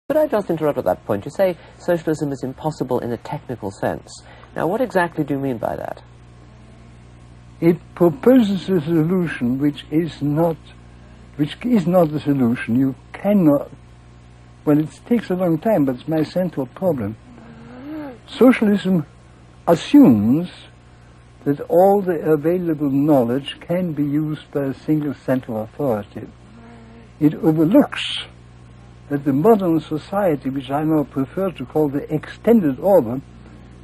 Could I just interrupt at that point? You say socialism is impossible in a technical sense. Now, what exactly do you mean by that? It proposes a solution which is not a solution. You cannot. Well, it takes a long time, but it's my central problem. Socialism assumes that all the available knowledge can be used by a single central authority. It overlooks that the modern society, which I now prefer to call the extended order,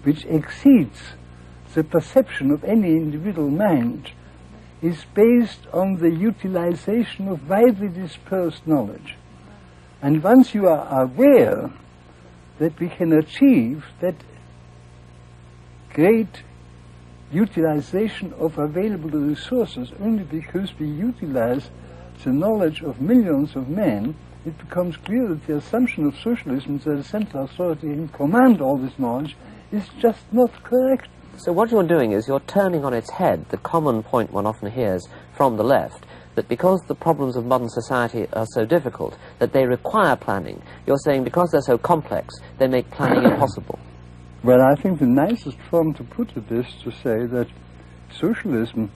which exceeds the perception of any individual mind, is based on the utilization of widely dispersed knowledge. And once you are aware that we can achieve that great utilization of available resources only because we utilize the knowledge of millions of men, it becomes clear that the assumption of socialism that a central authority can command all this knowledge is just not correct. So what you're doing is you're turning on its head the common point one often hears from the left, that because the problems of modern society are so difficult, that they require planning. You're saying because they're so complex, they make planning impossible. Well, I think the nicest form to put it is to say that socialism,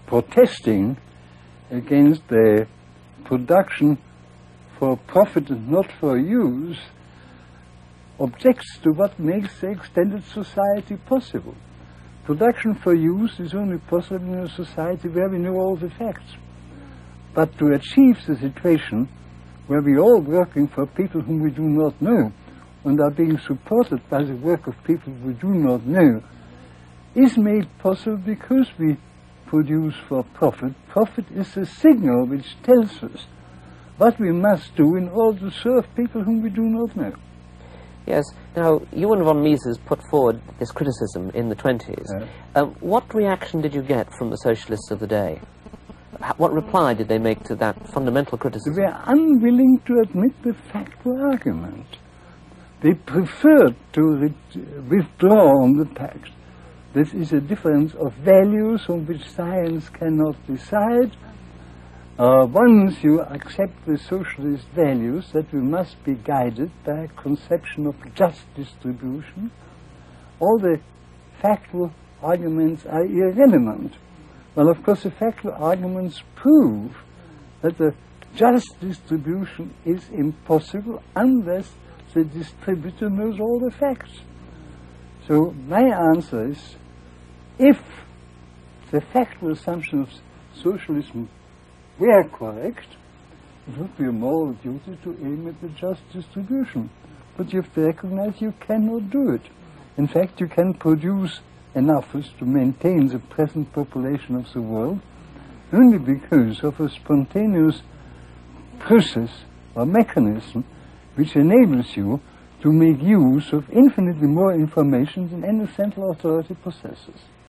protesting against the production for profit and not for use, objects to what makes the extended society possible. Production for use is only possible in a society where we know all the facts. But to achieve the situation where we are all working for people whom we do not know and are being supported by the work of people we do not know is made possible because we produce for profit. Profit is a signal which tells us what we must do in order to serve people whom we do not know. Yes. Now, you and von Mises put forward this criticism in the 20s. What reaction did you get from the socialists of the day? What reply did they make to that fundamental criticism? They were unwilling to admit the factual argument. They preferred to withdraw on the fact. This is a difference of values on which science cannot decide. Once you accept the socialist values that we must be guided by a conception of just distribution, all the factual arguments are irrelevant. Well, of course, the factual arguments prove that the just distribution is impossible unless the distributor knows all the facts. So my answer is, if the factual assumption of socialism were correct, it would be a moral duty to aim at the just distribution. But you have to recognize you cannot do it. In fact, you can produce enough to maintain the present population of the world only because of a spontaneous process or mechanism which enables you to make use of infinitely more information than any central authority possesses.